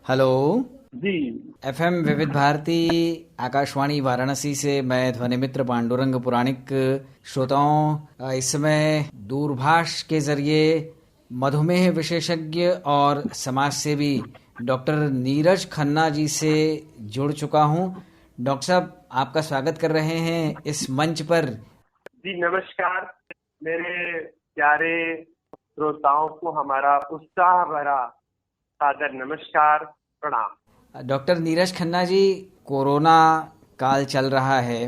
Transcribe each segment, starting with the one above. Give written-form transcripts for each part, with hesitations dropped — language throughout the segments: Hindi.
हेलो। जी। एफएम विविध भारती आकाशवाणी वाराणसी से मैं ध्वनिमित्र पांडुरंग पुराणिक श्रोताओं, इस समय दूरभाष के जरिए मधुमेह विशेषज्ञ और समाजसेवी डॉक्टर नीरज खन्ना जी से जुड़ चुका हूं। डॉक्टर साहब, आपका स्वागत कर रहे हैं इस मंच पर। जी नमस्कार। मेरे प्यारे श्रोताओं को हमारा उत्साह भरा सादर नमस्कार, प्रणाम। डॉक्टर नीरज खन्ना जी, कोरोना काल चल रहा है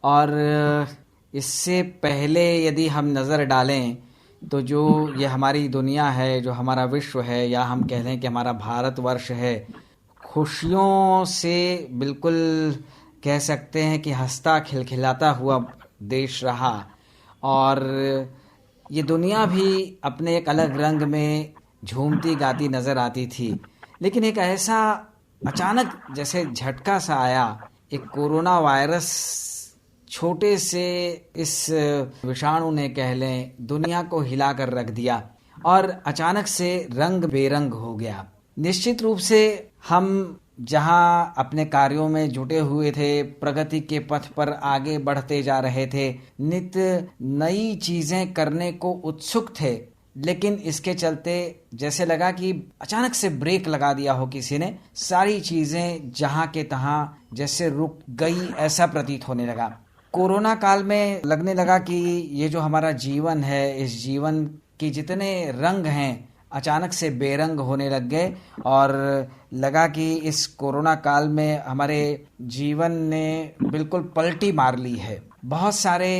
और इससे पहले यदि हम नज़र डालें तो जो ये हमारी दुनिया है, जो हमारा विश्व है, या हम कह लें कि हमारा भारतवर्ष है, खुशियों से बिल्कुल कह सकते हैं कि हंसता खिलखिलाता हुआ देश रहा। और ये दुनिया भी अपने एक अलग रंग में झूमती गाती नज़र आती थी। लेकिन एक ऐसा अचानक जैसे झटका सा आया, एक कोरोना वायरस छोटे से इस विषाणु ने कह लें दुनिया को हिला कर रख दिया और अचानक से रंग बेरंग हो गया। निश्चित रूप से हम जहां अपने कार्यों में जुटे हुए थे, प्रगति के पथ पर आगे बढ़ते जा रहे थे, नित नई चीजें करने को उत्सुक थे, लेकिन इसके चलते जैसे लगा कि अचानक से ब्रेक लगा दिया हो किसी ने। सारी चीजें जहां के तहां जैसे रुक गई, ऐसा प्रतीत होने लगा। कोरोना काल में लगने लगा कि ये जो हमारा जीवन है, इस जीवन के जितने रंग हैं अचानक से बेरंग होने लग गए और लगा कि इस कोरोना काल में हमारे जीवन ने बिल्कुल पलटी मार ली है। बहुत सारे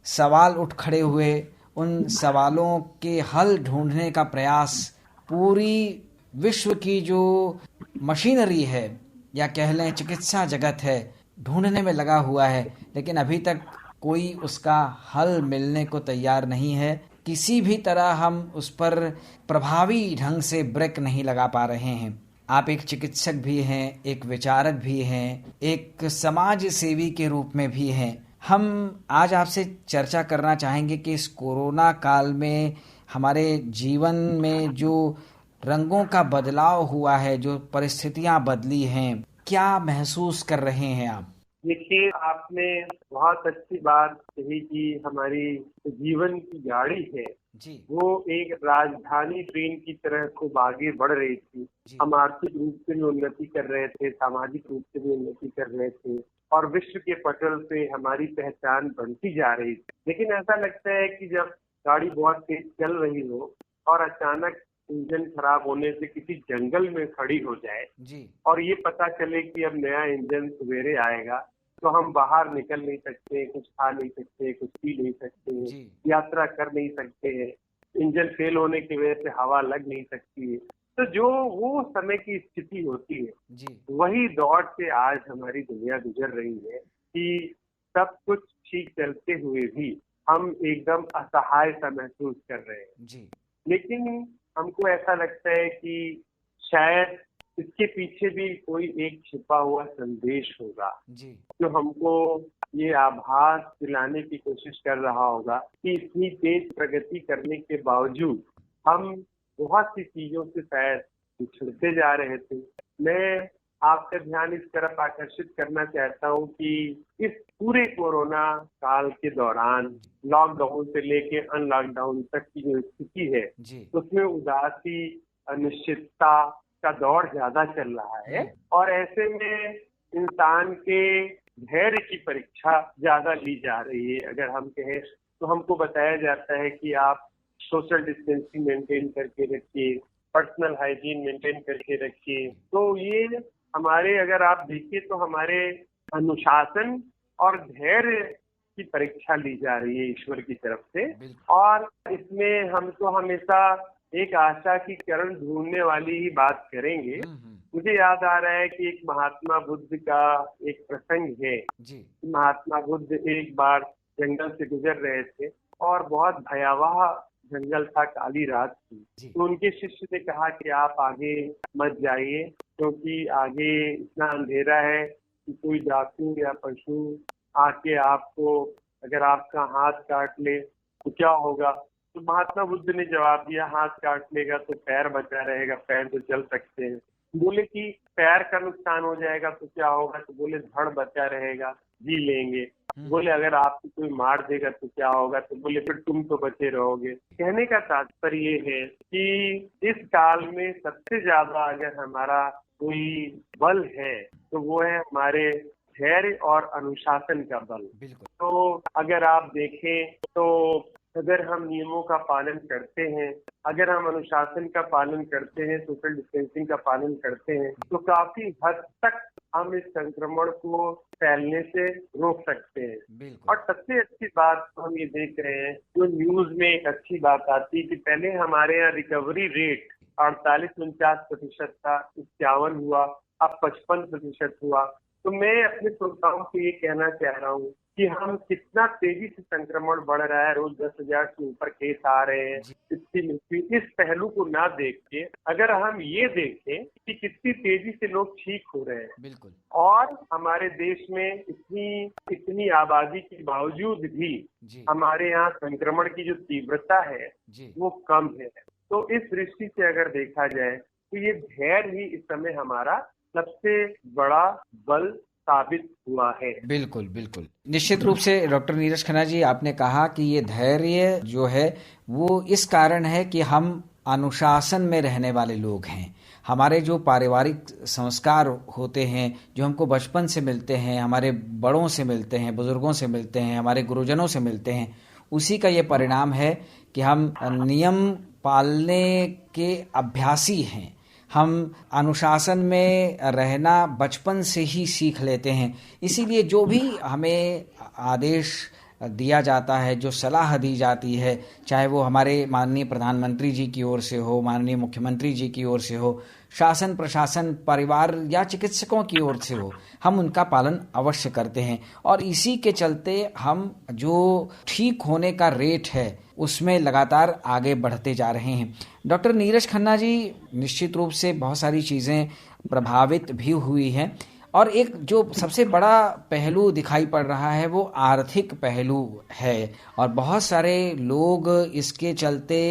सवाल उठ खड़े हुए। उन सवालों के हल ढूंढने का प्रयास पूरी विश्व की जो मशीनरी है, या कह लें चिकित्सा जगत है, ढूंढने में लगा हुआ है, लेकिन अभी तक कोई उसका हल मिलने को तैयार नहीं है। किसी भी तरह हम उस पर प्रभावी ढंग से ब्रेक नहीं लगा पा रहे हैं। आप एक चिकित्सक भी हैं, एक विचारक भी हैं, एक समाज सेवी के रूप में भी हैं। हम आज आपसे चर्चा करना चाहेंगे कि इस कोरोना काल में हमारे जीवन में जो रंगों का बदलाव हुआ है, जो परिस्थितियां बदली हैं, क्या महसूस कर रहे हैं आप? देखिए, आपने बहुत अच्छी बात कही कि हमारी जीवन की गाड़ी है जी वो एक राजधानी ट्रेन की तरह खूब आगे बढ़ रही थी। जी हम आर्थिक रूप से भी उन्नति कर रहे थे, सामाजिक रूप से भी उन्नति कर रहे थे और विश्व के पटल पे हमारी पहचान बढ़ती जा रही थी। लेकिन ऐसा लगता है कि जब गाड़ी बहुत तेज चल रही हो और अचानक इंजन खराब होने से किसी जंगल में खड़ी हो जाए जी और ये पता चले कि अब नया इंजन सवेरे आएगा, तो हम बाहर निकल नहीं सकते, कुछ खा नहीं सकते, कुछ पी नहीं सकते, जी यात्रा कर नहीं सकते हैं, इंजन फेल होने की वजह से हवा लग नहीं सकती है। तो जो वो समय की स्थिति होती है, जी वही दौर से आज हमारी दुनिया गुजर रही है कि सब कुछ ठीक चलते हुए भी हम एकदम असहाय सा महसूस कर रहे हैं। जी लेकिन हमको ऐसा लगता है कि शायद इसके पीछे भी कोई एक छिपा हुआ संदेश होगा जी जो हमको ये आभास दिलाने की कोशिश कर रहा होगा कि इतनी तेज प्रगति करने के बावजूद हम बहुत सी चीजों से शायद पिछड़ते जा रहे थे। मैं आपका ध्यान इस तरफ आकर्षित करना चाहता हूँ कि इस पूरे कोरोना काल के दौरान लॉकडाउन से लेके अनलॉकडाउन तक की जो स्थिति है, जी उसमें उदासी, अनिश्चितता का दौर ज्यादा चल रहा है और ऐसे में इंसान के धैर्य की परीक्षा ज्यादा ली जा रही है। अगर हम कहें तो हमको बताया जाता है कि आप सोशल डिस्टेंसिंग मेंटेन करके रखिए, पर्सनल हाइजीन मेंटेन करके रखिए। तो ये हमारे, अगर आप देखिए तो हमारे अनुशासन और धैर्य की परीक्षा ली जा रही है ईश्वर की तरफ से। बिल्कुल। और इसमें हम तो हमेशा एक आशा की किरण ढूंढने वाली ही बात करेंगे। मुझे याद आ रहा है कि एक महात्मा बुद्ध का एक प्रसंग है। जी महात्मा बुद्ध एक बार जंगल से गुजर रहे थे और बहुत भयावह जंगल था, काली रात थी। जी तो उनके शिष्य ने कहा कि आप आगे मत जाइए क्योंकि आगे इतना अंधेरा है कि कोई डाकू या पशु आके आपको, अगर आपका हाथ काट ले तो क्या होगा। तो महात्मा बुद्ध ने जवाब दिया, हाथ काट लेगा तो पैर बचा रहेगा, पैर तो चल सकते हैं। बोले कि पैर का नुकसान हो जाएगा तो क्या होगा, तो बोले धड़ बचा रहेगा, जी लेंगे। बोले अगर आपको कोई मार देगा तो क्या होगा, तो बोले फिर तुम तो बचे रहोगे। कहने का तात्पर्य ये है कि इस काल में सबसे ज्यादा अगर हमारा कोई बल है तो वो है हमारे धैर्य और अनुशासन का बल। बिल्कुल। तो अगर आप देखें तो अगर हम नियमों का पालन करते हैं, अगर हम अनुशासन का पालन करते हैं, सोशल डिस्टेंसिंग का पालन करते हैं, तो काफी हद तक हम इस संक्रमण को फैलने से रोक सकते हैं। बिल्कुल। और सबसे अच्छी बात तो हम ये देख रहे हैं, जो न्यूज में एक अच्छी बात आती है कि पहले हमारे यहाँ रिकवरी रेट 48-49% था, 51 हुआ, अब 55% हुआ। तो मैं अपने श्रोताओं से ये कहना चाह रहा हूँ कि हम कितना तेजी से संक्रमण बढ़ रहा है, रोज 10,000 से ऊपर केस आ रहे हैं, कितनी मृत्यु, इस पहलू को ना देख के अगर हम ये देखें कि कितनी तेजी से लोग ठीक हो रहे हैं, बिल्कुल। और हमारे देश में इतनी आबादी के बावजूद भी हमारे यहाँ संक्रमण की जो तीव्रता है वो कम है। तो इस दृष्टि से अगर देखा जाए तो ये धैर्य ही इस समय हमारा सबसे बड़ा बल साबित हुआ है। बिल्कुल बिल्कुल, निश्चित रूप से डॉक्टर नीरज खन्ना जी, आपने कहा कि ये धैर्य जो है वो इस कारण है कि हम अनुशासन में रहने वाले लोग हैं। हमारे जो पारिवारिक संस्कार होते हैं, जो हमको बचपन से मिलते हैं, हमारे बड़ों से मिलते हैं, बुजुर्गों से मिलते हैं, हमारे गुरुजनों से मिलते हैं, उसी का ये परिणाम है कि हम नियम पालने के अभ्यासी हैं। हम अनुशासन में रहना बचपन से ही सीख लेते हैं। इसीलिए जो भी हमें आदेश दिया जाता है, जो सलाह दी जाती है, चाहे वो हमारे माननीय प्रधानमंत्री जी की ओर से हो, माननीय मुख्यमंत्री जी की ओर से हो, शासन प्रशासन परिवार या चिकित्सकों की ओर से हो, हम उनका पालन अवश्य करते हैं। और इसी के चलते हम जो ठीक होने का रेट है उसमें लगातार आगे बढ़ते जा रहे हैं। डॉक्टर नीरज खन्ना जी, निश्चित रूप से बहुत सारी चीज़ें प्रभावित भी हुई हैं, और एक जो सबसे बड़ा पहलू दिखाई पड़ रहा है वो आर्थिक पहलू है, और बहुत सारे लोग इसके चलते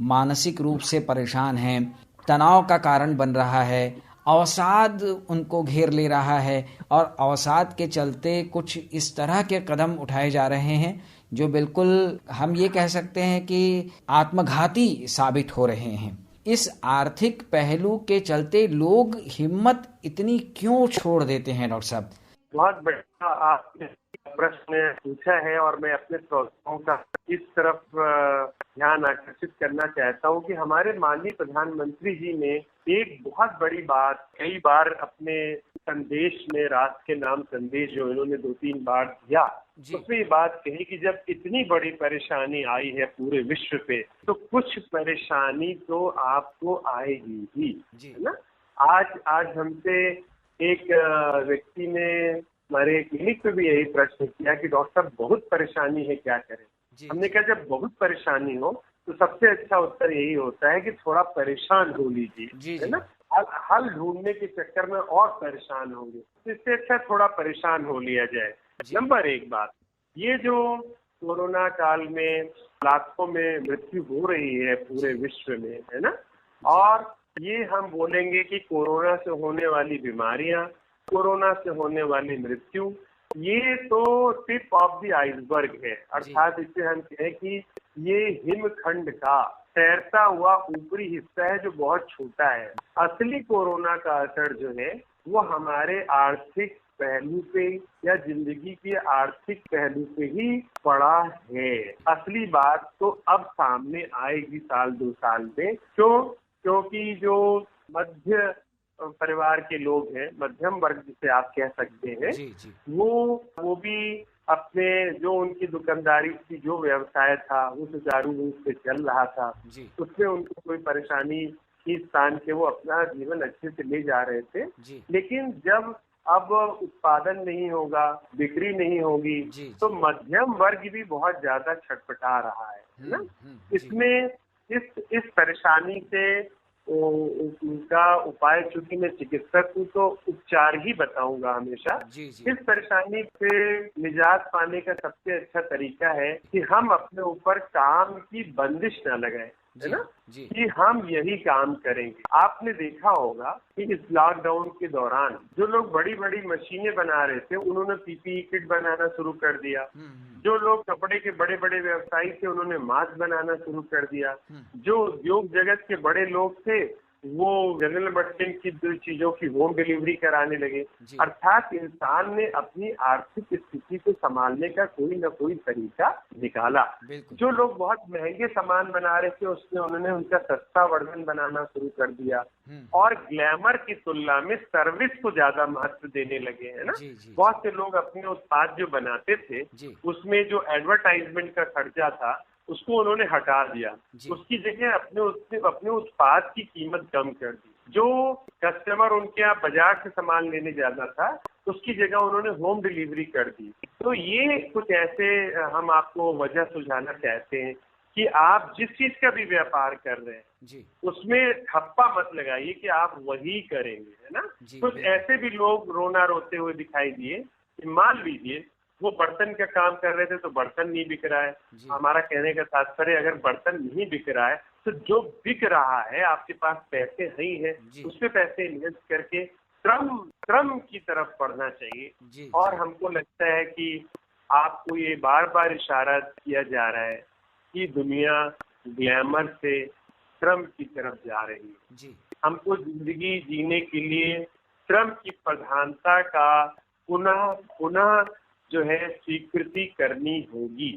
मानसिक रूप से परेशान हैं, तनाव का कारण बन रहा है, अवसाद उनको घेर ले रहा है, और अवसाद के चलते कुछ इस तरह के कदम उठाए जा रहे हैं जो बिल्कुल हम ये कह सकते हैं कि आत्मघाती साबित हो रहे हैं। इस आर्थिक पहलू के चलते लोग हिम्मत इतनी क्यों छोड़ देते हैं डॉक्टर साहब? बहुत बढ़िया आपने प्रश्न पूछा है, और मैं अपने श्रोताओं का इस तरफ ध्यान आकर्षित करना चाहता हूं कि हमारे माननीय प्रधानमंत्री जी ने एक बहुत बड़ी बात कई बार अपने संदेश में, राष्ट्र के नाम संदेश जो इन्होंने 2-3 बार दिया, उसमें ये बात कही कि जब इतनी बड़ी परेशानी आई है पूरे विश्व पे, तो कुछ परेशानी तो आपको आएगी ही, है ना। आज हमसे एक व्यक्ति ने हमारे क्लिनिक पे भी यही प्रश्न किया कि डॉक्टर साहब बहुत परेशानी है, क्या करें। हमने कहा जब बहुत परेशानी हो तो सबसे अच्छा उत्तर यही होता है कि थोड़ा परेशान हो लीजिए, है ना। हल ढूंढने के चक्कर में और परेशान होंगे, तो इससे अच्छा थोड़ा परेशान हो लिया जाए। नंबर एक बात, ये जो कोरोना काल में लाखों में मृत्यु हो रही है पूरे विश्व में, है ना, और ये हम बोलेंगे कि कोरोना से होने वाली बीमारियां, कोरोना से होने वाली मृत्यु, ये तो टिप ऑफ द आइसबर्ग है। अर्थात इसे हम कहें कि ये हिमखंड का तैरता हुआ ऊपरी हिस्सा है जो बहुत छोटा है। असली कोरोना का असर जो है वो हमारे आर्थिक पहलू पे या जिंदगी के आर्थिक पहलू पे ही पड़ा है। असली बात तो अब सामने आएगी 1-2 साल में। क्योंकि जो मध्य परिवार के लोग हैं, मध्यम वर्ग जिसे आप कह सकते हैं, वो भी अपने जो उनकी दुकानदारी की जो व्यवसाय था वो सुचारू रूप से चल रहा था, उसमें उनको कोई परेशानी इस स्थान के वो अपना जीवन अच्छे से ले जा रहे थे। लेकिन जब अब उत्पादन नहीं होगा, बिक्री नहीं होगी, तो मध्यम वर्ग भी बहुत ज्यादा छटपटा रहा है ना। इसमें इस परेशानी से उनका उपाय, चूंकि मैं चिकित्सक हूँ तो उपचार ही बताऊंगा हमेशा। इस परेशानी से निजात पाने का सबसे अच्छा तरीका है कि हम अपने ऊपर काम की बंदिश न लगाएं। है ना, जी कि हम यही काम करेंगे। आपने देखा होगा कि इस लॉकडाउन के दौरान जो लोग बड़ी बड़ी मशीनें बना रहे थे उन्होंने पीपीई किट बनाना शुरू कर दिया। जो लोग कपड़े के बड़े बड़े व्यवसायी थे उन्होंने मास्क बनाना शुरू कर दिया। जो उद्योग जगत के बड़े लोग थे वो जनरल मर्चेंट की चीजों की होम डिलीवरी कराने लगे। अर्थात इंसान ने अपनी आर्थिक स्थिति को संभालने का कोई न कोई तरीका निकाला। जो लोग बहुत महंगे सामान बना रहे थे उसने उन्होंने उनका सस्ता वर्जन बनाना शुरू कर दिया और ग्लैमर की तुलना में सर्विस को ज्यादा महत्व देने लगे, है ना। बहुत से लोग अपने उत्पाद जो बनाते थे उसमें जो एडवर्टाइजमेंट का खर्चा था उसको उन्होंने हटा दिया। उसकी जगह अपने उत्पाद की कीमत कम कर दी। जो कस्टमर उनके यहाँ बाजार से सामान लेने जाता था उसकी जगह उन्होंने होम डिलीवरी कर दी। तो ये कुछ ऐसे हम आपको वजह सुझाना चाहते हैं कि आप जिस चीज का भी व्यापार कर रहे हैं उसमें ठप्पा मत लगाइए कि आप वही करेंगे, है ना। कुछ ऐसे भी लोग रोना रोते हुए दिखाई दिए कि मान लीजिए वो बर्तन का काम कर रहे थे तो बर्तन नहीं बिक रहा है। हमारा कहने का तात्पर्य अगर बर्तन नहीं बिक रहा है तो जो बिक रहा है आपके पास पैसे नहीं है उसमें पैसे इन्वेस्ट करके श्रम की तरफ बढ़ना चाहिए। और हमको लगता है कि आपको ये बार बार इशारा किया जा रहा है कि दुनिया ग्लैमर से श्रम की तरफ जा रही है। हमको जिंदगी जीने के लिए श्रम की प्रधानता का पुनः जो है स्वीकृति करनी होगी।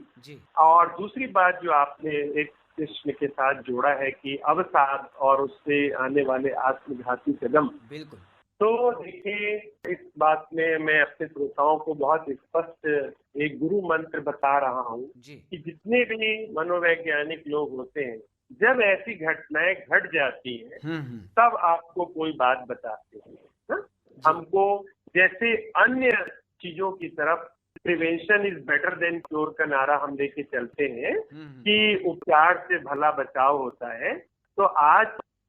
और दूसरी बात जो आपने एक प्रश्न के साथ जोड़ा है कि अवसाद और उससे आने वाले आत्मघाती कदम, बिल्कुल। तो देखिए इस बात में मैं अपने श्रोताओं को बहुत स्पष्ट एक गुरु मंत्र बता रहा हूँ कि जितने भी मनोवैज्ञानिक लोग होते हैं जब ऐसी घटनाएं घट जाती हैं तब आपको कोई बात बताते हैं। हमको जैसे अन्य चीजों की तरफ prevention is better than cure का नारा हम लेके चलते हैं कि उपचार से भला बचाव होता है, तो आज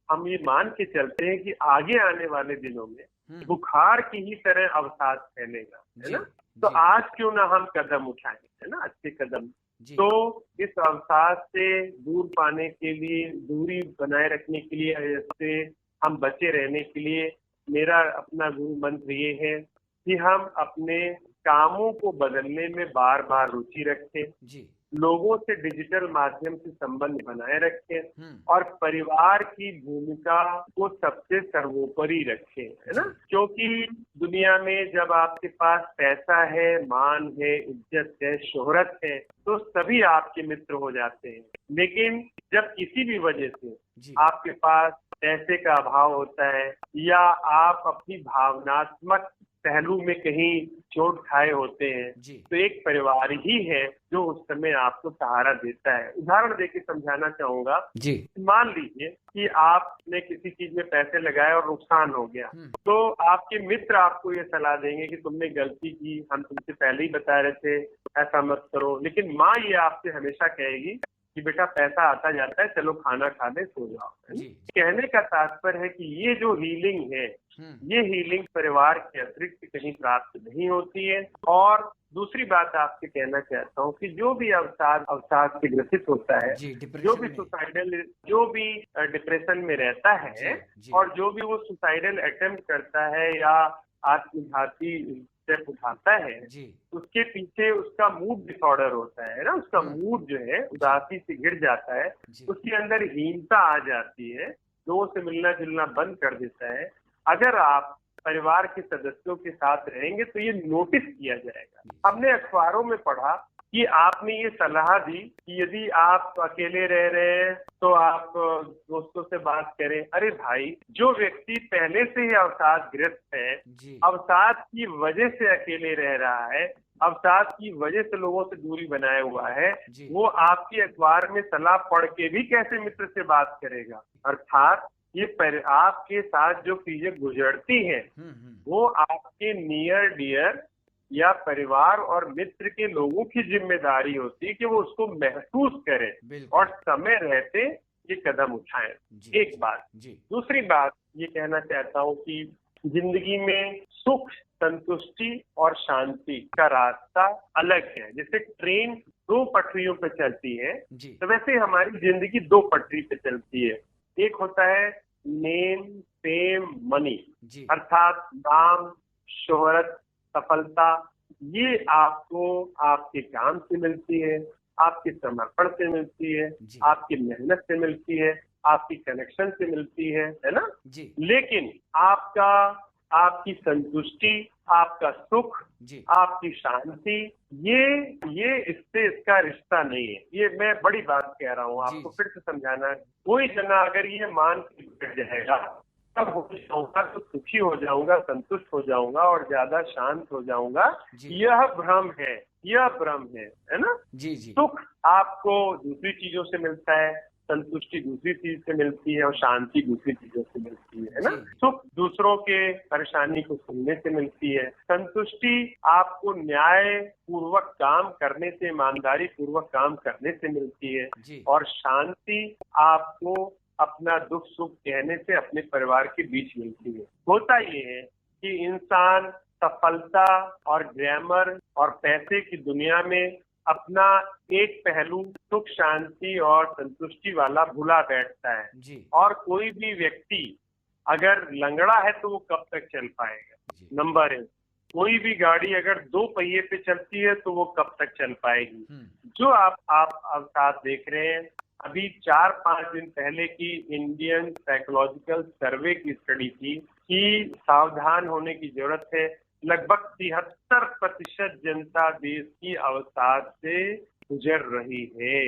हम ये मान के चलते हैं कि आगे आने वाले दिनों में बुखार की ही तरह अवसाद फैलेगा, है ना। तो आज क्यों ना हम कदम उठाएं, है ना, अच्छे कदम। तो इस अवसाद से दूर पाने के लिए, दूरी बनाए रखने के लिए, इससे हम बचे रहने के लिए मेरा अपना गुरु मंत्र ये है कि हम अपने कामों को बदलने में बार बार रुचि रखें, लोगों से डिजिटल माध्यम से संबंध बनाए रखें और परिवार की भूमिका को सबसे सर्वोपरि रखें, है ना। क्योंकि दुनिया में जब आपके पास पैसा है, मान है, इज्जत है, शोहरत है तो सभी आपके मित्र हो जाते हैं। लेकिन जब किसी भी वजह से आपके पास पैसे का अभाव होता है या आप अपनी भावनात्मक पहलू में कहीं चोट खाए होते हैं तो एक परिवार ही है जो उस समय आपको सहारा देता है। उदाहरण देके समझाना चाहूंगा। मान लीजिए कि आपने किसी चीज में पैसे लगाए और नुकसान हो गया, तो आपके मित्र आपको ये सलाह देंगे कि तुमने गलती की, हम तुमसे पहले ही बता रहे थे ऐसा मत करो। लेकिन माँ ये आपसे हमेशा कहेगी कि बेटा पैसा आता जाता है, चलो खाना खा ले, सो जाओ। कहने का तात्पर्य है कि ये जो हीलिंग है ये हीलिंग परिवार के अतिरिक्त कहीं प्राप्त नहीं होती है। और दूसरी बात आपसे कहना चाहता हूँ कि जो भी अवसाद से ग्रसित होता है, जो भी सुसाइडल, जो भी डिप्रेशन में रहता है और जो भी वो सुसाइडल अटेम्प्ट करता है या आत्मघाती स्टेप उठाता है, उसके पीछे उसका मूड डिसऑर्डर होता है ना। उसका मूड जो है उदासी से गिर जाता है, उसके अंदर हीनता आ जाती है, लोगों से मिलना जुलना बंद कर देता है। अगर आप परिवार के सदस्यों के साथ रहेंगे तो ये नोटिस किया जाएगा। हमने अखबारों में पढ़ा कि आपने ये सलाह दी कि यदि आप अकेले रह रहे हैं तो आप दोस्तों से बात करें। अरे भाई, जो व्यक्ति पहले से ही अवसादग्रस्त है, अवसाद की वजह से अकेले रह रहा है, अवसाद की वजह से लोगों से दूरी बनाए हुआ है, वो आपकी अखबार में सलाह पढ़ के भी कैसे मित्र से बात करेगा। अर्थात ये आपके साथ जो चीजें गुजरती हैं वो आपके नियर डियर या परिवार और मित्र के लोगों की जिम्मेदारी होती है कि वो उसको महसूस करें और समय रहते ये कदम उठाएं। एक बात। दूसरी बात ये कहना चाहता हूँ कि जिंदगी में सुख, संतुष्टि और शांति का रास्ता अलग है। जैसे ट्रेन दो पटरियों पे चलती है, तो वैसे हमारी जिंदगी दो पटरी पे चलती है। एक होता है नेम, फेम, मनी, अर्थात नाम, शोहरत, सफलता। ये आपको आपके काम से मिलती है, आपके समर्पण से मिलती है, आपकी मेहनत से मिलती है, आपकी कनेक्शन से मिलती है ना। लेकिन आपकी संतुष्टि, आपका सुख, आपकी शांति, इसका रिश्ता नहीं है। ये मैं बड़ी बात कह रहा हूँ, आपको फिर से समझाना है। कोई जना अगर ये मान के बैठ जाएगा तब हो जाऊंगा तो सुखी हो जाऊंगा, संतुष्ट हो जाऊंगा और ज्यादा शांत हो जाऊंगा, यह भ्रम है, यह भ्रम है ना। सुख आपको दूसरी चीजों से मिलता है, संतुष्टि दूसरी चीज से मिलती है और शांति दूसरी चीजों से मिलती है ना। सुख दूसरों के परेशानी को सुनने से मिलती है, संतुष्टि आपको न्याय पूर्वक काम करने से, ईमानदारी पूर्वक काम करने से मिलती है, और शांति आपको अपना दुख सुख कहने से अपने परिवार के बीच मिलती है। होता ये है कि इंसान सफलता और ग्लैमर और पैसे की दुनिया में अपना एक पहलू सुख, शांति और संतुष्टि वाला भुला बैठता है। और कोई भी व्यक्ति अगर लंगड़ा है तो वो कब तक चल पाएगा, नंबर एक। कोई भी गाड़ी अगर दो पहिए पे चलती है तो वो कब तक चल पाएगी। जो आप देख रहे हैं, अभी 4-5 दिन पहले की इंडियन साइकोलॉजिकल सर्वे की स्टडी थी कि सावधान होने की जरूरत है। लगभग 73% जनता देश की अवसाद से गुजर रही है।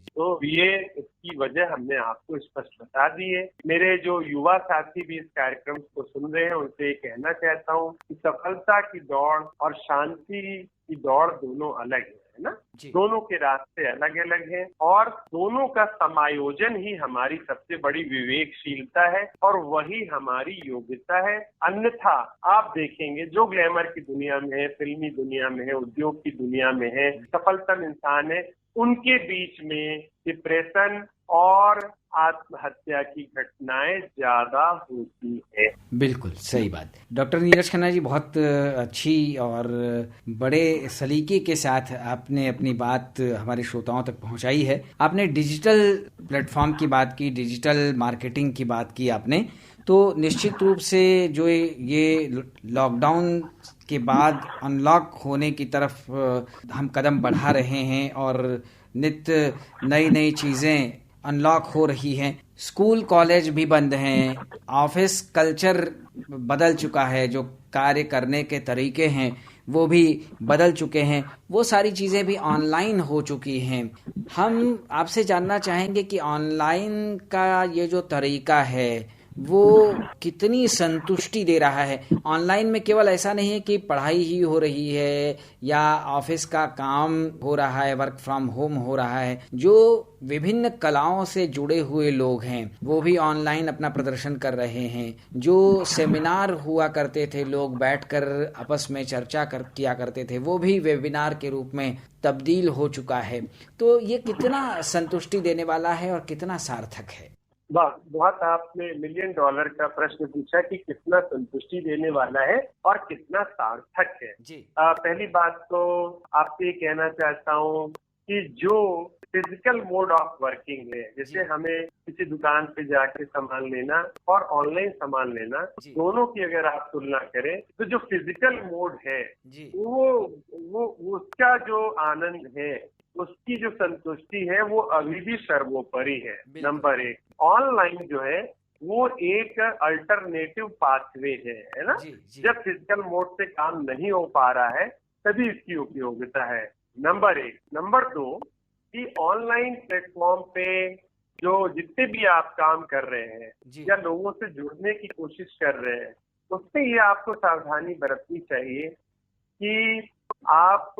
तो ये इसकी वजह हमने आपको स्पष्ट बता दी है। मेरे जो युवा साथी भी इस कार्यक्रम को सुन रहे हैं उनसे ये कहना चाहता हूँ कि सफलता की दौड़ और शांति की दौड़ दोनों अलग है ना। दोनों के रास्ते अलग अलग हैं और दोनों का समायोजन ही हमारी सबसे बड़ी विवेकशीलता है और वही हमारी योग्यता है। अन्यथा आप देखेंगे जो ग्लैमर की दुनिया में है, फिल्मी दुनिया में है, उद्योग की दुनिया में है, सफलतम इंसान है, उनके बीच में डिप्रेशन और आत्महत्या की घटनाएं ज्यादा होती है। बिल्कुल सही बात। डॉक्टर नीरज खन्ना जी, बहुत अच्छी और बड़े सलीके के साथ आपने अपनी बात हमारे श्रोताओं तक पहुंचाई है। आपने डिजिटल प्लेटफॉर्म की बात की, डिजिटल मार्केटिंग की बात की आपने, तो निश्चित रूप से जो ये लॉकडाउन के बाद अनलॉक होने की तरफ हम कदम बढ़ा रहे हैं और नित्य नई नई चीज़ें अनलॉक हो रही हैं। स्कूल कॉलेज भी बंद हैं, ऑफिस कल्चर बदल चुका है, जो कार्य करने के तरीके हैं वो भी बदल चुके हैं, वो सारी चीज़ें भी ऑनलाइन हो चुकी हैं। हम आपसे जानना चाहेंगे कि ऑनलाइन का ये जो तरीका है वो कितनी संतुष्टि दे रहा है। ऑनलाइन में केवल ऐसा नहीं है कि पढ़ाई ही हो रही है या ऑफिस का काम हो रहा है, वर्क फ्रॉम होम हो रहा है। जो विभिन्न कलाओं से जुड़े हुए लोग हैं वो भी ऑनलाइन अपना प्रदर्शन कर रहे हैं। जो सेमिनार हुआ करते थे, लोग बैठकर आपस में चर्चा किया करते थे, वो भी वेबिनार के रूप में तब्दील हो चुका है। तो ये कितना संतुष्टि देने वाला है और कितना सार्थक है। बहुत आपने $1 मिलियन का प्रश्न पूछा कि कितना संतुष्टि देने वाला है और कितना सार्थक है। पहली बात तो आपसे कहना चाहता हूँ कि जो फिजिकल मोड ऑफ वर्किंग है, जैसे हमें किसी दुकान पे जाके सामान लेना और ऑनलाइन सामान लेना, दोनों की अगर आप तुलना करें तो जो फिजिकल मोड है वो उसका जो आनंद है, उसकी जो संतुष्टि है वो अभी भी सर्वोपरि है। नंबर एक, ऑनलाइन जो है वो एक अल्टरनेटिव पाथवे है ना। जब फिजिकल मोड से काम नहीं हो पा रहा है तभी इसकी उपयोगिता है, नंबर एक। नंबर दो कि ऑनलाइन प्लेटफॉर्म पे जो जितने भी आप काम कर रहे हैं या लोगों से जुड़ने की कोशिश कर रहे हैं, उससे ये आपको सावधानी बरतनी चाहिए कि आप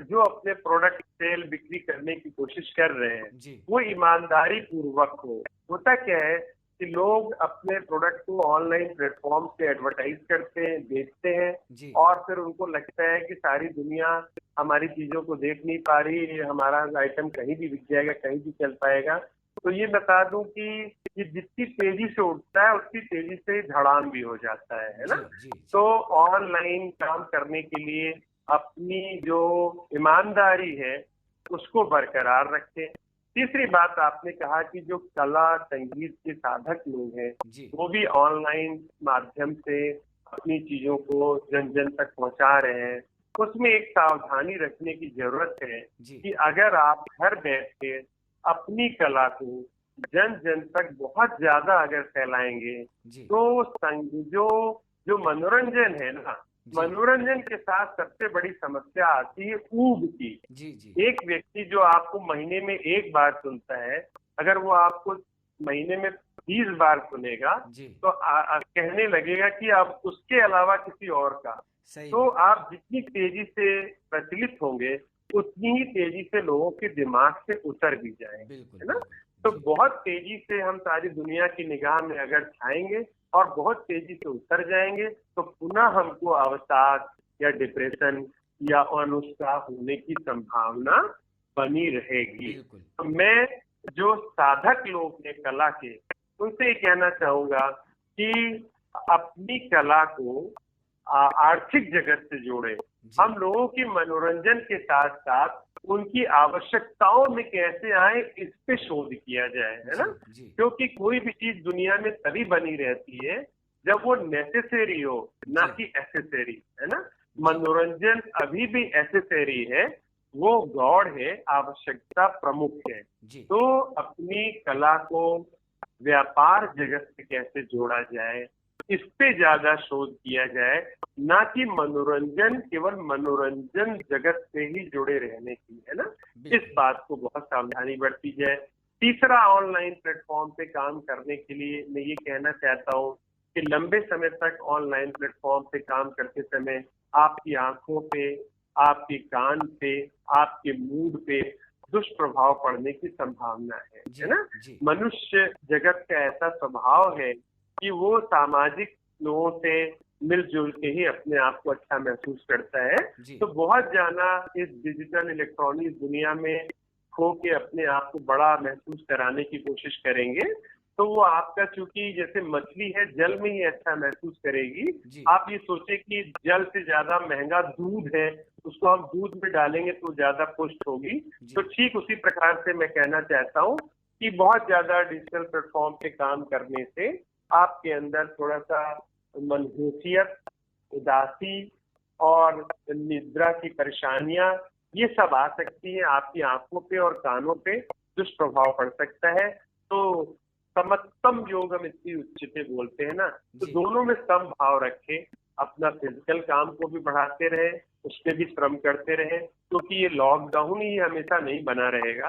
जो अपने प्रोडक्ट सेल बिक्री करने की कोशिश कर रहे हैं वो ईमानदारी पूर्वक हो। होता क्या है कि लोग अपने प्रोडक्ट को ऑनलाइन प्लेटफॉर्म पे एडवर्टाइज करते हैं, बेचते हैं और फिर उनको लगता है कि सारी दुनिया हमारी चीजों को देख नहीं पा रही, हमारा आइटम कहीं भी बिक जाएगा, कहीं भी चल पाएगा। तो ये बता दूं कि ये जितनी तेजी से उठता है उतनी तेजी से धड़ाम भी हो जाता है ना। जी। तो ऑनलाइन काम करने के लिए अपनी जो ईमानदारी है उसको बरकरार रखें। तीसरी बात आपने कहा कि जो कला संगीत के साधक लोग हैं जी। वो भी ऑनलाइन माध्यम से अपनी चीजों को जन जन तक पहुंचा रहे हैं। उसमें एक सावधानी रखने की जरूरत है कि अगर आप घर बैठ के अपनी कला को जन जन तक बहुत ज्यादा अगर फैलाएंगे तो जो जो मनोरंजन है ना, मनोरंजन के साथ सबसे बड़ी समस्या आती है ऊब की। एक व्यक्ति जो आपको महीने में एक बार सुनता है, अगर वो आपको महीने में 20 बार सुनेगा तो कहने लगेगा कि अब उसके अलावा किसी और का। तो आप जितनी तेजी से प्रचलित होंगे उतनी ही तेजी से लोगों के दिमाग से उतर भी जाएंगे, है ना। तो बहुत तेजी से हम सारी दुनिया की निगाह में अगर छाएंगे और बहुत तेजी से उतर जाएंगे तो पुनः हमको अवसाद या डिप्रेशन या अनुत्साह होने की संभावना बनी रहेगी। तो मैं जो साधक लोग हैं कला के, उनसे ये कहना चाहूंगा कि अपनी कला को आर्थिक जगत से जोड़े। हम लोगों की मनोरंजन के साथ साथ उनकी आवश्यकताओं में कैसे आए इस पे शोध किया जाए, है ना। क्योंकि कोई भी चीज दुनिया में तभी बनी रहती है जब वो नेसेसरी हो, ना कि एसेसरी, है ना। मनोरंजन अभी भी एसेसरी है, वो गॉड है, आवश्यकता प्रमुख है। तो अपनी कला को व्यापार जगत से कैसे जोड़ा जाए इस पे ज्यादा शोध किया जाए, ना कि मनोरंजन केवल मनोरंजन जगत से ही जुड़े रहने की, है ना। इस बात को बहुत सावधानी बरती जाए। तीसरा, ऑनलाइन प्लेटफॉर्म पे काम करने के लिए मैं ये कहना चाहता हूँ कि लंबे समय तक ऑनलाइन प्लेटफॉर्म पे काम करते समय आपकी आंखों पे, आपके कान पे, आपके मूड पे दुष्प्रभाव पड़ने की संभावना है ना। मनुष्य जगत का ऐसा स्वभाव है कि वो सामाजिक लोगों से मिलजुल के ही अपने आप को अच्छा महसूस करता है। तो बहुत ज्यादा इस डिजिटल इलेक्ट्रॉनिक दुनिया में खो के अपने आप को बड़ा महसूस कराने की कोशिश करेंगे तो वो आपका, चूंकि जैसे मछली है जल में ही अच्छा महसूस करेगी। आप ये सोचे कि जल से ज्यादा महंगा दूध है, उसको हम दूध में डालेंगे तो ज्यादा पुष्ट होगी। तो ठीक उसी प्रकार से मैं कहना चाहता हूँ कि बहुत ज्यादा डिजिटल प्लेटफॉर्म पे काम करने से आपके अंदर थोड़ा सा मनहूसियत, उदासी और निद्रा की परेशानियां ये सब आ सकती हैं। आपकी आंखों पे और कानों पे दुष्प्रभाव पड़ सकता है। तो समत्तम योगम इतनी उच्चते बोलते हैं ना, तो दोनों में सम भाव रखें। अपना फिजिकल काम को भी बढ़ाते रहे, उसके भी श्रम करते रहे, क्योंकि ये लॉकडाउन ही हमेशा नहीं बना रहेगा।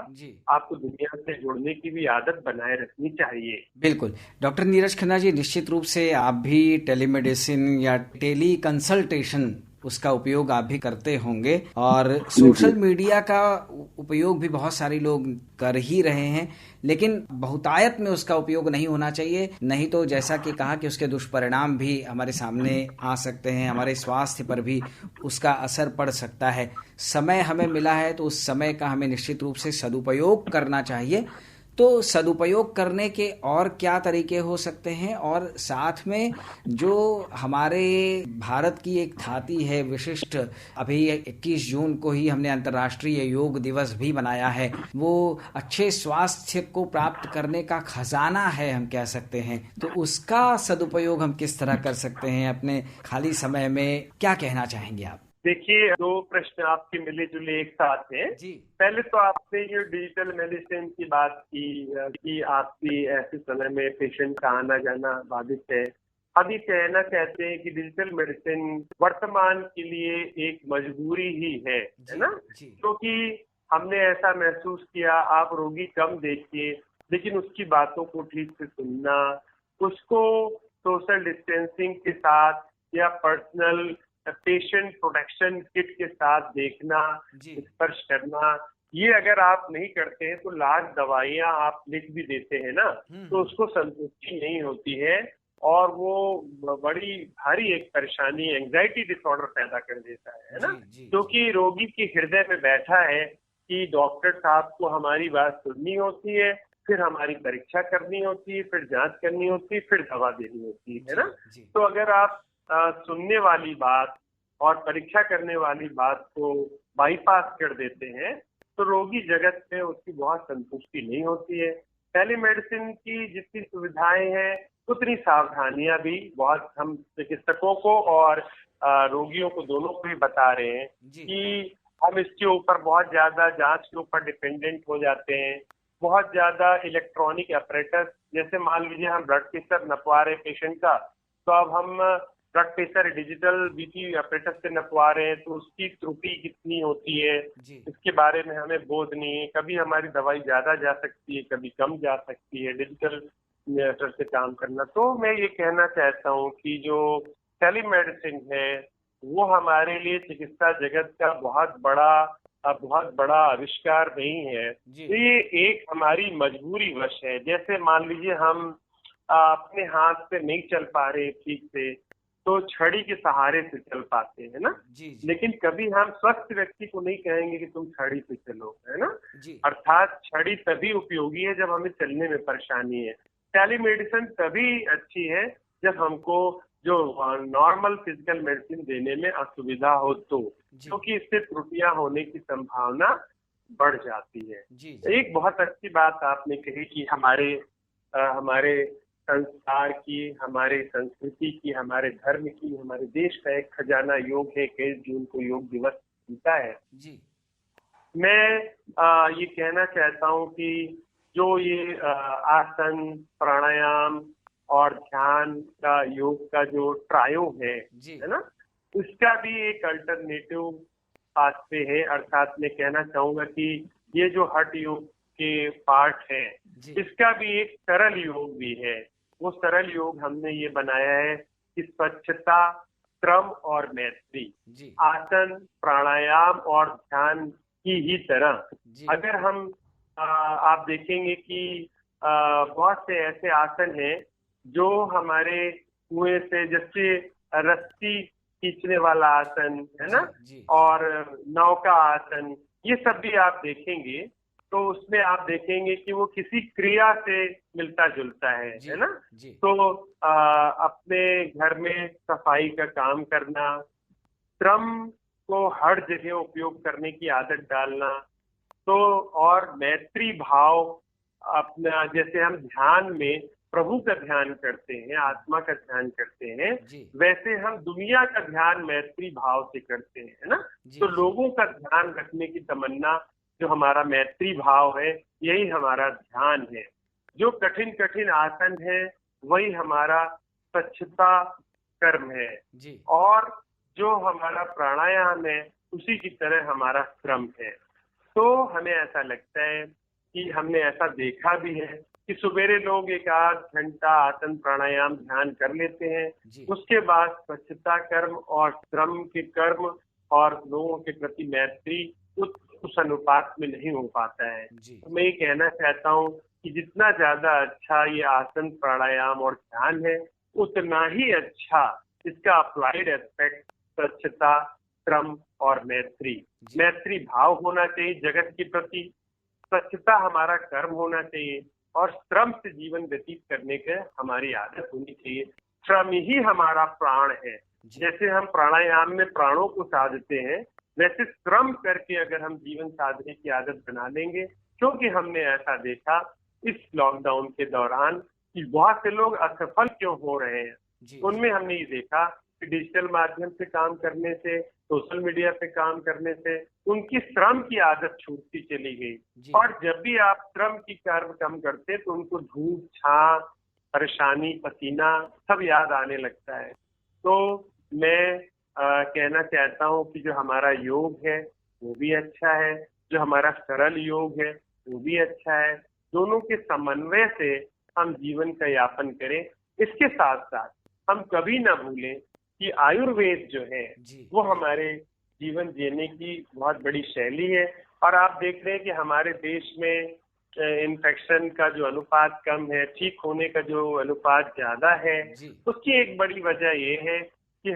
आपको दुनिया से जुड़ने की भी आदत बनाए रखनी चाहिए। बिल्कुल डॉक्टर नीरज खन्ना जी, निश्चित रूप से आप भी टेलीमेडिसिन या टेली कंसल्टेशन उसका उपयोग आप भी करते होंगे और सोशल मीडिया का उपयोग भी बहुत सारे लोग कर ही रहे हैं, लेकिन बहुतायत में उसका उपयोग नहीं होना चाहिए। नहीं तो जैसा कि कहा कि उसके दुष्परिणाम भी हमारे सामने आ सकते हैं, हमारे स्वास्थ्य पर भी उसका असर पड़ सकता है। समय हमें मिला है तो उस समय का हमें निश्चित रूप से सदुपयोग करना चाहिए। तो सदुपयोग करने के और क्या तरीके हो सकते हैं, और साथ में जो हमारे भारत की एक ख्याति है विशिष्ट, अभी 21 जून को ही हमने अंतर्राष्ट्रीय योग दिवस भी मनाया है, वो अच्छे स्वास्थ्य को प्राप्त करने का खजाना है हम कह सकते हैं। तो उसका सदुपयोग हम किस तरह कर सकते हैं अपने खाली समय में, क्या कहना चाहेंगे आप? देखिए, दो प्रश्न आपके मिले जुले एक साथ हैं। पहले तो आपने ये डिजिटल मेडिसिन की बात की कि आपकी ऐसे समय में पेशेंट का आना जाना बाधित है। अभी कहना चाहते हैं कि डिजिटल मेडिसिन वर्तमान के लिए एक मजबूरी ही है ना। क्योंकि हमने ऐसा महसूस किया, आप रोगी कम देखिए लेकिन उसकी बातों को ठीक से सुनना, उसको सोशल डिस्टेंसिंग के साथ या पर्सनल पेशेंट प्रोटेक्शन किट के साथ देखना, स्पर्श करना, ये अगर आप नहीं करते हैं तो लाख दवाइयां आप लिख भी देते हैं ना, तो उसको संतुष्टि नहीं होती है और वो बड़ी भारी एक परेशानी, एंजाइटी डिसऑर्डर पैदा कर देता है ना। क्योंकि रोगी के हृदय में बैठा है कि डॉक्टर साहब को हमारी बात सुननी होती है, फिर हमारी परीक्षा करनी होती है, फिर जांच करनी होती है, फिर दवा देनी होती है ना। जी। तो अगर आप सुनने वाली बात और परीक्षा करने वाली बात को बाईपास कर देते हैं तो रोगी जगत में उसकी बहुत संतुष्टि नहीं होती है। टेलीमेडिसिन की जितनी सुविधाएं हैं उतनी सावधानियां भी बहुत हम चिकित्सकों को और रोगियों को दोनों को भी बता रहे हैं कि हम इसके ऊपर बहुत ज्यादा जांच के ऊपर डिपेंडेंट हो जाते हैं। बहुत ज्यादा इलेक्ट्रॉनिक अपरेटस, जैसे मान लीजिए हम ब्लड प्रेशर नपवा रहे पेशेंट का, तो अब हम blood pressure digital BP apparatus से नपवा रहे हैं तो उसकी त्रुटि कितनी होती है इसके बारे में हमें बोध नहीं है। कभी हमारी दवाई ज्यादा जा सकती है, कभी कम जा सकती है डिजिटल मेथड से काम करना। तो मैं ये कहना चाहता हूँ कि जो टेलीमेडिसिन है वो हमारे लिए चिकित्सा जगत का बहुत बड़ा आविष्कार नहीं है। तो ये एक हमारी मजबूरी वश है। जैसे मान लीजिए हम अपने हाथ से नहीं चल पा रहे ठीक से तो छड़ी के सहारे से चल पाते हैं ना। लेकिन कभी हम स्वस्थ व्यक्ति को नहीं कहेंगे कि तुम छड़ी से चलो, है ना। अर्थात छड़ी तभी उपयोगी है जब हमें चलने में परेशानी है। टेलीमेडिसिन तभी अच्छी है जब हमको जो नॉर्मल फिजिकल मेडिसिन देने में असुविधा हो तो, क्योंकि इससे त्रुटियां होने की संभावना बढ़ जाती है। एक बहुत अच्छी बात आपने कही कि हमारे संस्कार की, हमारे संस्कृति की, हमारे धर्म की, हमारे देश का एक खजाना योग है। 21 जून को योग दिवस मिलता है। मैं ये कहना चाहता हूँ कि जो ये आसन, प्राणायाम और ध्यान का योग का जो ट्रायो है ना, उसका भी एक अल्टरनेटिव पाथवे है। अर्थात मैं कहना चाहूंगा कि ये जो हठ योग के पार्ट है इसका भी एक सरल योग भी है। वो सरल योग हमने ये बनाया है कि स्वच्छता, श्रम और मैत्री, आसन, प्राणायाम और ध्यान की ही तरह अगर हम आप देखेंगे कि बहुत से ऐसे आसन हैं जो हमारे कुएं से, जैसे रस्सी खींचने वाला आसन है ना, और नौका आसन, ये सब भी आप देखेंगे तो उसमें आप देखेंगे कि वो किसी क्रिया से मिलता जुलता है ना। तो अपने घर में सफाई का काम करना, श्रम को हर जगह उपयोग करने की आदत डालना, तो और मैत्री भाव अपना, जैसे हम ध्यान में प्रभु का ध्यान करते हैं, आत्मा का ध्यान करते हैं, वैसे हम दुनिया का ध्यान मैत्री भाव से करते हैं ना। तो लोगों का ध्यान रखने की तमन्ना, जो हमारा मैत्री भाव है, यही हमारा ध्यान है। जो कठिन कठिन आसन है वही हमारा स्वच्छता कर्म है, और जो हमारा प्राणायाम है उसी की तरह हमारा श्रम है। तो हमें ऐसा लगता है कि हमने ऐसा देखा भी है कि सवेरे लोग 1-8 घंटा आसन, प्राणायाम, ध्यान कर लेते हैं, उसके बाद स्वच्छता कर्म और श्रम के कर्म और लोगों के प्रति मैत्री उस अनुपात में नहीं हो पाता है। तो मैं ये कहना चाहता हूँ कि जितना ज्यादा अच्छा ये आसन, प्राणायाम और ध्यान है, उतना ही अच्छा इसका अप्लाइड एस्पेक्ट स्वच्छता, श्रम और मैत्री भाव होना चाहिए जगत के प्रति। स्वच्छता हमारा कर्म होना चाहिए और श्रम से जीवन व्यतीत करने का हमारी आदत होनी चाहिए। श्रम ही हमारा प्राण है। जैसे हम प्राणायाम में प्राणों को साधते हैं, वैसे श्रम करके अगर हम जीवन साधने की आदत बना लेंगे, क्योंकि हमने ऐसा देखा इस लॉकडाउन के दौरान कि बहुत से लोग असफल क्यों हो रहे हैं। उनमें हमने ये देखा कि डिजिटल माध्यम से काम करने से, सोशल मीडिया पे काम करने से उनकी श्रम की आदत छूटती चली गई। और जब भी आप श्रम की कर्म कम करते तो उनको धूप, छां, परेशानी, पसीना सब याद आने लगता है। तो मैं कहना चाहता हूँ कि जो हमारा योग है वो भी अच्छा है, जो हमारा सरल योग है वो भी अच्छा है। दोनों के समन्वय से हम जीवन का यापन करें। इसके साथ साथ हम कभी ना भूलें कि आयुर्वेद जो है वो हमारे जीवन जीने की बहुत बड़ी शैली है। और आप देख रहे हैं कि हमारे देश में इन्फेक्शन का जो अनुपात कम है, ठीक होने का जो अनुपात ज्यादा है, उसकी एक बड़ी वजह ये है कि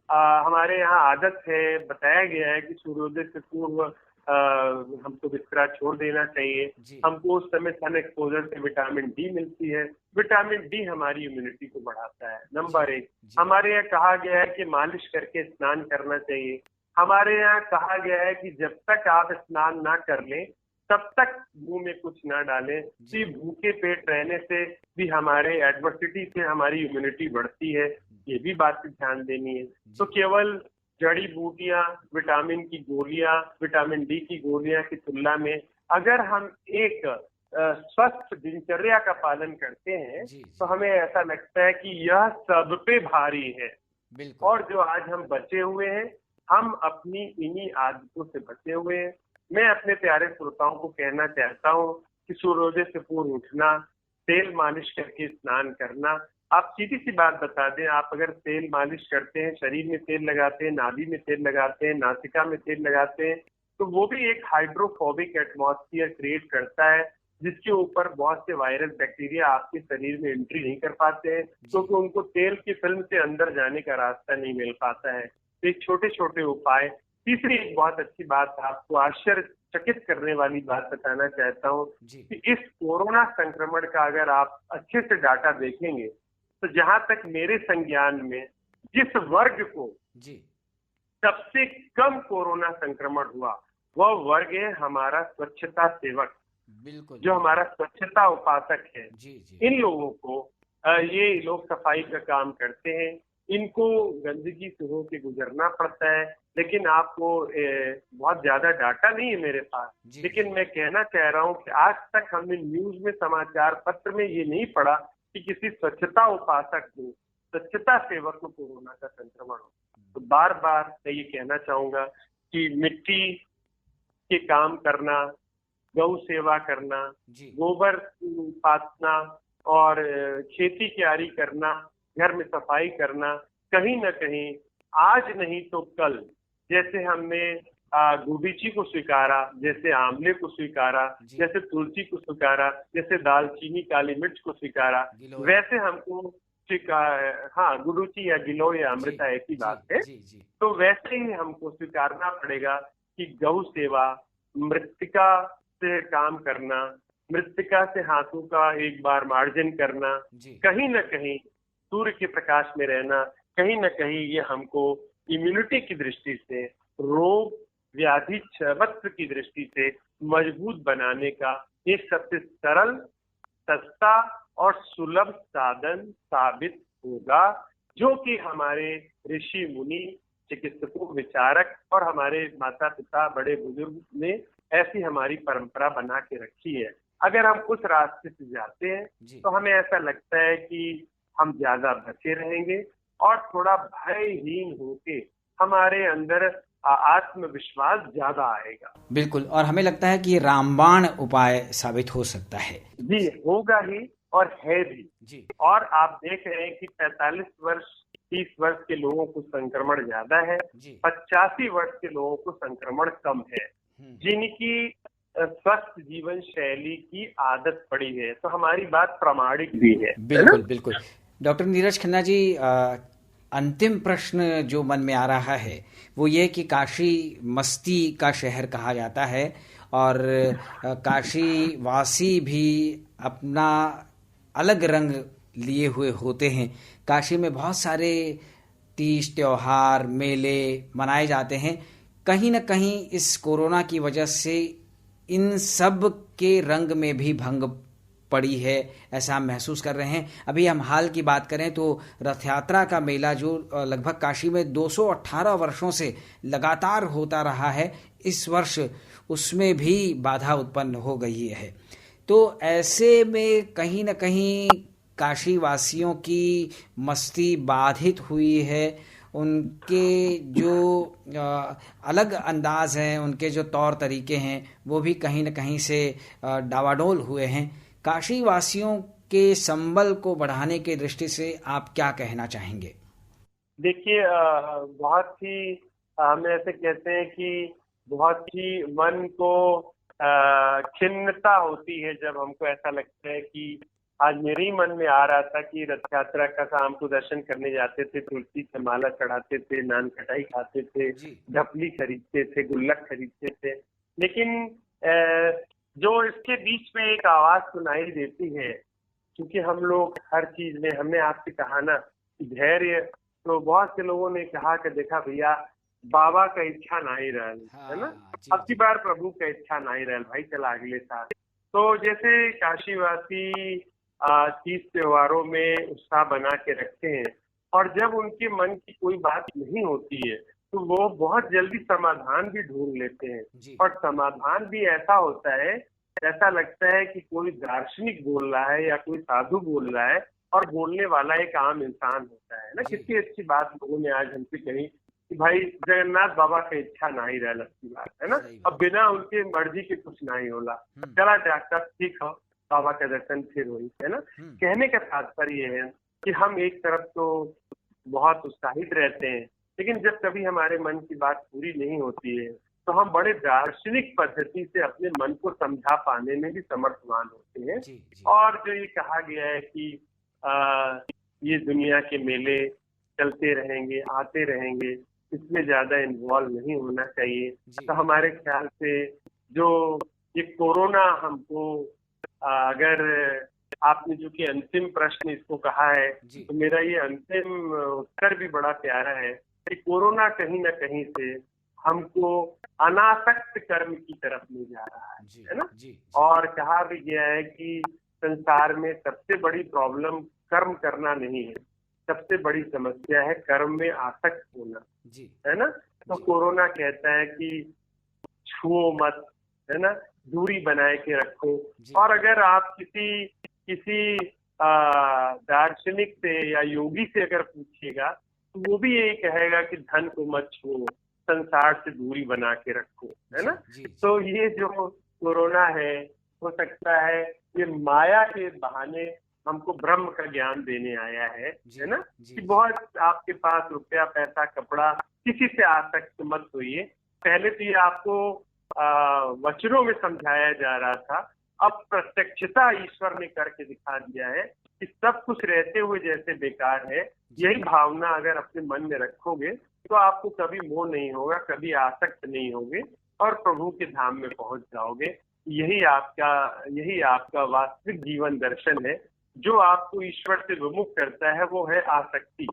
हमारे यहाँ आदत है, बताया गया है कि सूर्योदय से पूर्व हमको बिस्तरा छोड़ देना चाहिए। जी हमको उस समय सन एक्सपोजर से विटामिन डी मिलती है। विटामिन डी हमारी इम्यूनिटी को बढ़ाता है। जी नंबर एक, जी हमारे यहाँ कहा गया है कि मालिश करके स्नान करना चाहिए। हमारे यहाँ कहा गया है कि जब तक आप स्नान ना कर लें तब तक मुंह में कुछ ना डालें। तो ये जी भूखे पेट रहने से भी हमारे एडवर्सिटी से हमारी इम्यूनिटी बढ़ती है। ये भी बात पे ध्यान देनी है। तो जी केवल जड़ी बूटियां, विटामिन की गोलियां, विटामिन डी की गोलियां की तुलना में अगर हम एक स्वस्थ दिनचर्या का पालन करते हैं जी तो जी हमें ऐसा लगता है कि यह सब पे भारी है। बिल्कुल और जो आज हम बचे हुए हैं, हम अपनी इन्हीं आदतों से बचे हुए हैं। मैं अपने प्यारे श्रोताओं को कहना चाहता हूँ कि सूर्योदय से पूर्व उठना, तेल मालिश करके स्नान करना। आप सीधी सी बात बता दें, आप अगर तेल मालिश करते हैं, शरीर में तेल लगाते हैं, नाभि में तेल लगाते हैं, नासिका में तेल लगाते हैं, तो वो भी एक हाइड्रोफोबिक एटमॉस्फेयर क्रिएट करता है जिसके ऊपर बहुत से वायरस बैक्टीरिया आपके शरीर में एंट्री नहीं कर पाते हैं क्योंकि उनको तेल की फिल्म से अंदर जाने का रास्ता नहीं मिल पाता है। तो एक छोटे छोटे उपाय। तीसरी एक बहुत अच्छी बात, आपको आश्चर्यचकित करने वाली बात बताना चाहता हूँ जी कि इस कोरोना संक्रमण का अगर आप अच्छे से डाटा देखेंगे तो जहां तक मेरे संज्ञान में जिस वर्ग को जी सबसे कम कोरोना संक्रमण हुआ वह वर्ग है हमारा स्वच्छता सेवक, बिल्कुल जो हमारा स्वच्छता उपासक है। जी जी इन लोगों को ये लोग सफाई का काम करते हैं, इनको गंदगी से होके गुजरना पड़ता है। लेकिन आपको बहुत ज्यादा डाटा नहीं है मेरे पास, जी लेकिन जी मैं कहना चाह रहा हूँ कि आज तक हमने न्यूज में, समाचार पत्र में ये नहीं पढ़ा कि किसी स्वच्छता उपासक को, स्वच्छता सेवक को कोरोना का संक्रमण हो। तो बार बार मैं ये कहना चाहूंगा कि मिट्टी के काम करना, गौ सेवा करना, जी गोबर पाथना और खेती क्यारी करना, घर में सफाई करना, कहीं न कहीं आज नहीं तो कल, जैसे हमने गुडीची को स्वीकारा, जैसे आंवले को स्वीकारा, जी जैसे तुलसी को स्वीकारा, जैसे दालचीनी काली मिर्च को स्वीकारा, गिलोय वैसे हमको हाँ, गुडूची या गिलोय या जी अमृता एक ही जी बात है। जी जी तो वैसे ही हमको स्वीकारना पड़ेगा कि गौ सेवा, मृत्तिका से काम करना, मृत्तिका से हाथों का एक बार मार्जन करना, जी कहीं न कहीं सूर्य के प्रकाश में रहना, कहीं न कहीं ये हमको इम्यूनिटी की दृष्टि से, रोग व्याधि क्षमत्व की दृष्टि से मजबूत बनाने का एक सबसे सरल, सस्ता और सुलभ साधन साबित होगा, जो कि हमारे ऋषि मुनि, चिकित्सकों, विचारक और हमारे माता पिता, बड़े बुजुर्ग ने ऐसी हमारी परंपरा बना के रखी है। अगर हम उस रास्ते से जाते हैं जी तो हमें ऐसा लगता है कि हम ज्यादा बचे रहेंगे और थोड़ा भयहीन होके हमारे अंदर आत्मविश्वास ज्यादा आएगा। बिल्कुल। और हमें लगता है कि ये रामबाण उपाय साबित हो सकता है। जी, होगा ही और है भी। जी और आप देख रहे हैं कि 45 वर्ष, 30 वर्ष के लोगों को संक्रमण ज्यादा है, जी 85 वर्ष के लोगों को संक्रमण कम है, जिनकी स्वस्थ जीवन शैली की आदत पड़ी है। तो हमारी बात प्रामाणिक भी है ना? बिल्कुल बिल्कुल। डॉक्टर नीरज खन्ना जी, अंतिम प्रश्न जो मन में आ रहा है वो ये कि काशी मस्ती का शहर कहा जाता है और काशी वासी भी अपना अलग रंग लिए हुए होते हैं। काशी में बहुत सारे तीज त्योहार मेले मनाए जाते हैं। कहीं न कहीं इस कोरोना की वजह से इन सब के रंग में भी भंग पड़ी है, ऐसा हम महसूस कर रहे हैं। अभी हम हाल की बात करें तो रथ यात्रा का मेला जो लगभग काशी में 218 वर्षों से लगातार होता रहा है, इस वर्ष उसमें भी बाधा उत्पन्न हो गई है। तो ऐसे में कहीं न कहीं काशी वासियों की मस्ती बाधित हुई है। उनके जो अलग अंदाज हैं, उनके जो तौर तरीके हैं, वो भी कहीं न कहीं से डावाडोल हुए हैं। काशी वासियों के संबल को बढ़ाने की दृष्टि से आप क्या कहना चाहेंगे? देखिए, बहुत ही हम ऐसे कहते हैं कि बहुत ही मन को खिन्नता होती है जब हमको ऐसा लगता है कि आज मेरे ही मन में आ रहा था कि रथ यात्रा का शाम को दर्शन करने जाते थे, तुलसी से माला चढ़ाते थे, नान खटाई खाते थे, जी ढपली खरीदते थे, गुल्लक खरीदते थे। लेकिन जो इसके बीच में एक आवाज सुनाई देती है, क्योंकि हम लोग हर चीज में, हमने आपसे कहा ना कि धैर्य, तो बहुत से लोगों ने कहा कि देखा भैया बाबा का इच्छा ना ही रहल, है ना, अब की बार प्रभु का इच्छा ना ही रहल भाई, चला अगले साल। तो जैसे काशीवासी तीज त्योहारों में उत्साह बना के रखते हैं, और जब उनके मन की कोई बात नहीं होती है तो वो बहुत जल्दी समाधान भी ढूंढ लेते हैं, और समाधान भी ऐसा होता है, ऐसा लगता है कि कोई दार्शनिक बोल रहा है या कोई साधु बोल रहा है, और बोलने वाला एक आम इंसान होता है ना। कितनी अच्छी बात लोगों ने आज हमसे कही कि भाई जगन्नाथ बाबा का इच्छा ना ही रहल, अच्छी बात है ना, अब बिना उनके मर्जी के कुछ ना ही होला, चला जाकर ठीक हो, बाबा का दर्शन फिर हुई, है ना। कहने का तात्पर्य है कि हम एक तरफ तो बहुत उत्साहित रहते हैं, लेकिन जब कभी हमारे मन की बात पूरी नहीं होती है तो हम बड़े दार्शनिक पद्धति से अपने मन को समझा पाने में भी समर्थवान होते हैं। और जो ये कहा गया है कि ये दुनिया के मेले चलते रहेंगे, आते रहेंगे, इसमें ज्यादा इन्वॉल्व नहीं होना चाहिए। तो हमारे ख्याल से जो ये कोरोना हमको, अगर आपने जो कि अंतिम प्रश्न इसको कहा है, तो मेरा ये अंतिम उत्तर भी बड़ा प्यारा है कि कोरोना कहीं ना कहीं से हमको अनासक्त कर्म की तरफ ले जा रहा है ना। और कहा भी गया है कि संसार में सबसे बड़ी प्रॉब्लम कर्म करना नहीं है, सबसे बड़ी समस्या है कर्म में आसक्त होना, है ना। तो कोरोना कहता है कि छुओ मत, है ना, दूरी बनाए के रखो। और अगर आप किसी दार्शनिक से या योगी से अगर पूछिएगा तो वो भी यही कहेगा कि धन को मत छुओ, संसार से दूरी बना के रखो, है ना। तो ये जो कोरोना है, हो सकता है ये माया के बहाने हमको ब्रह्म का ज्ञान देने आया है ना, कि बहुत आपके पास रुपया पैसा कपड़ा, किसी से आसक्त मत होइए। पहले तो ये आपको वचनों में समझाया जा रहा था, अब प्रत्यक्षता ईश्वर ने करके दिखा दिया है कि सब कुछ रहते हुए जैसे बेकार है। यही भावना अगर अपने मन में रखोगे तो आपको कभी मोह नहीं होगा, कभी आसक्त नहीं होगे, और प्रभु के धाम में पहुंच जाओगे। यही आपका वास्तविक जीवन दर्शन है। जो आपको ईश्वर से विमुख करता है वो है आसक्ति।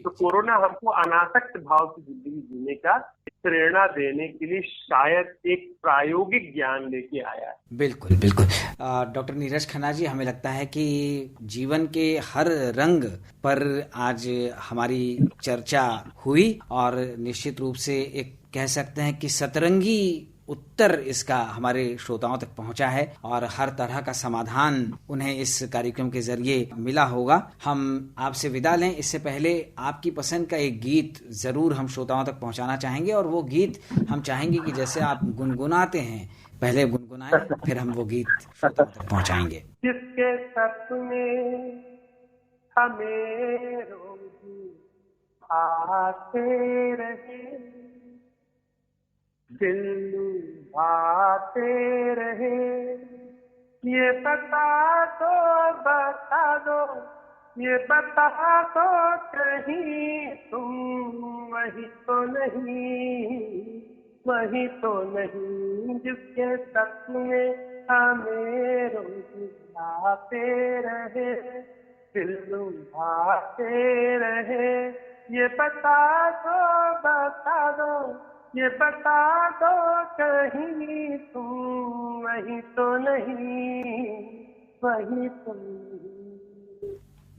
तो कोरोना हमको अनासक्त भाव की जिंदगी जीने का प्रेरणा देने के लिए शायद एक प्रायोगिक ज्ञान लेके आया है। बिल्कुल बिल्कुल। डॉक्टर नीरज खन्ना जी, हमें लगता है कि जीवन के हर रंग पर आज हमारी चर्चा हुई, और निश्चित रूप से एक कह सकते हैं कि सतरंगी उत्तर इसका हमारे श्रोताओं तक पहुंचा है, और हर तरह का समाधान उन्हें इस कार्यक्रम के जरिए मिला होगा। हम आपसे विदा लें, इससे पहले आपकी पसंद का एक गीत जरूर हम श्रोताओं तक पहुंचाना चाहेंगे, और वो गीत हम चाहेंगे कि जैसे आप गुनगुनाते हैं पहले गुनगुनाएं, फिर हम वो गीत श्रोताओं तक पहुंचाएंगे। जिसके सपने हमें रोज आते रहे, दिल लुभाते रहे, ये बता दो, ये बता दो कहीं तुम वही तो नहीं, जिसके सपने हमें रोज आते रहे, दिल लुभाते रहे, ये बता दो, ये बता दो कहीं तुम वही तो नहीं।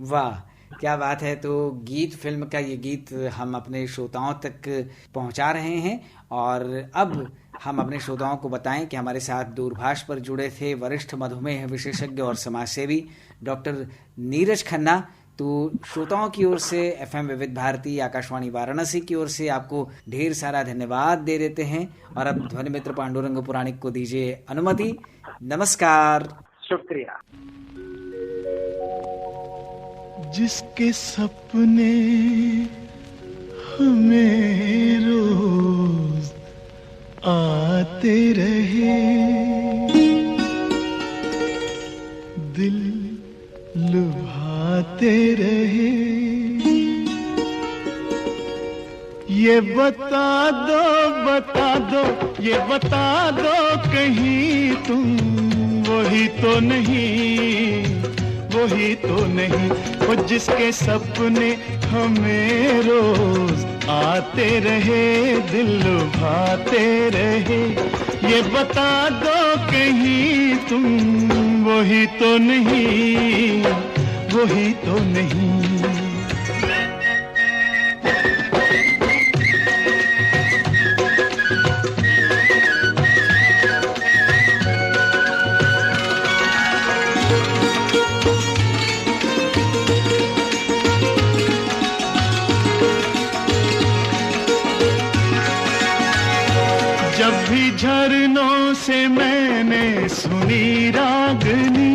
वाह, क्या बात है। तो गीत फिल्म का ये गीत हम अपने श्रोताओं तक पहुंचा रहे हैं, और अब हम अपने श्रोताओं को बताएं कि हमारे साथ दूरभाष पर जुड़े थे वरिष्ठ मधुमेह विशेषज्ञ और समाजसेवी डॉक्टर नीरज खन्ना। तो श्रोताओं की ओर से FM विविध भारती आकाशवाणी वाराणसी की ओर से आपको ढेर सारा धन्यवाद दे देते हैं, और अब ध्वनि मित्र पांडुरंग पुराणिक को दीजिए अनुमति। नमस्कार। शुक्रिया। जिसके सपने हमें रोज आते रहे, दिल लुभाते रहे, ये बता दो, ये बता दो कहीं तुम वही तो नहीं, वही तो नहीं, वो जिसके सपने हमें रोज आते रहे, दिल लुभाते रहे। ये बता दो कहीं तुम वही तो नहीं, वही तो नहीं। जब भी झरनों से मैंने सुनी रागनी,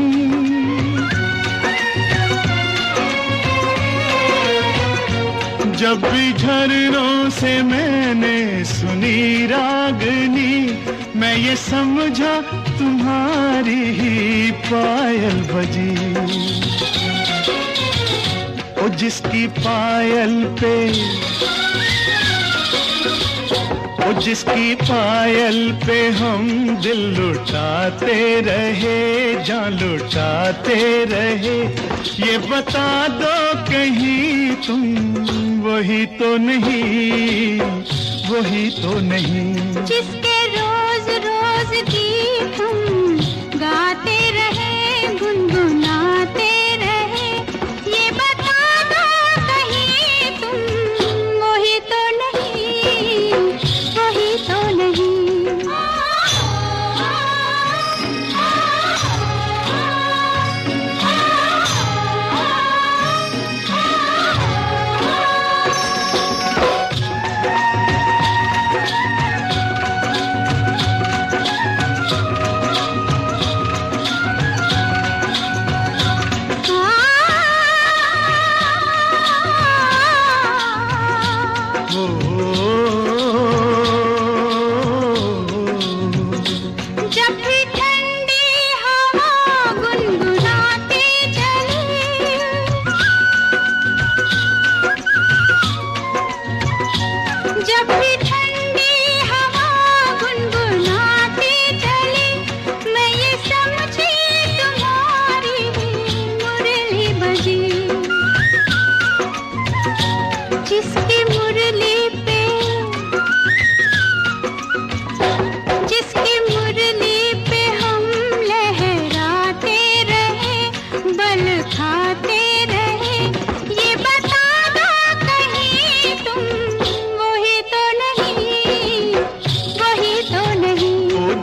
जब भी झरनों से मैंने सुनी रागनी, मैं ये समझा तुम्हारी ही पायल बजी। ओ जिसकी पायल पे, ओ जिसकी पायल पे हम दिल लुटाते रहे, जान लुटाते रहे। ये बता दो कहीं तुम वही तो नहीं, वही तो नहीं, जिसके रोज रोज गीत तुम गाते रहे, गुनगुनाते रहे। ये बता दो कहीं तुम वही तो नहीं, वही तो नहीं।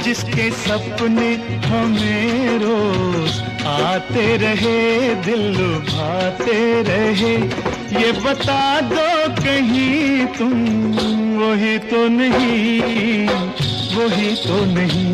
जिसके सपने हमें रोज आते रहे, दिल लुभाते रहे। ये बता दो कहीं तुम वही तो नहीं, वही तो नहीं।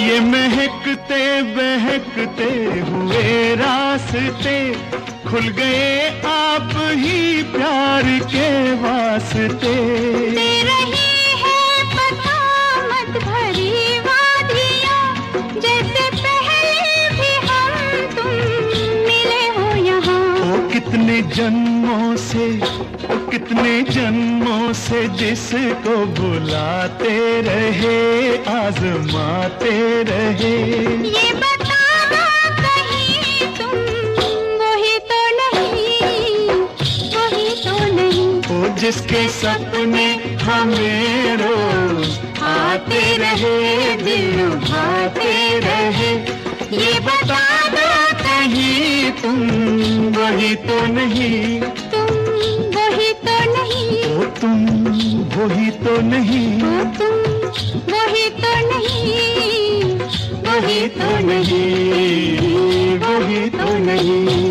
ये महकते बहकते हुए रास्ते खुल गए आप ही प्यार के वास्ते। दे रही है पता मत भरी वादियाँ, जैसे पहले भी हम तुम मिले हो यहाँ। ओ कितने जन्मों से, ओ कितने जन्मों से जिसको बुलाते रहे, आजमाते रहे। ये बता दो कहीं तुम वही तो नहीं, वही तो नहीं। ओ जिसके सपने हमें रोज आते रहे, दिल लुभाते रहे। ये बता दो कहीं तुम वही तो नहीं, तुम वही तो नहीं, ओ तुम वही तो नहीं, ओ तुम वही तो नहीं, वही तो नहीं, वही तो नहीं।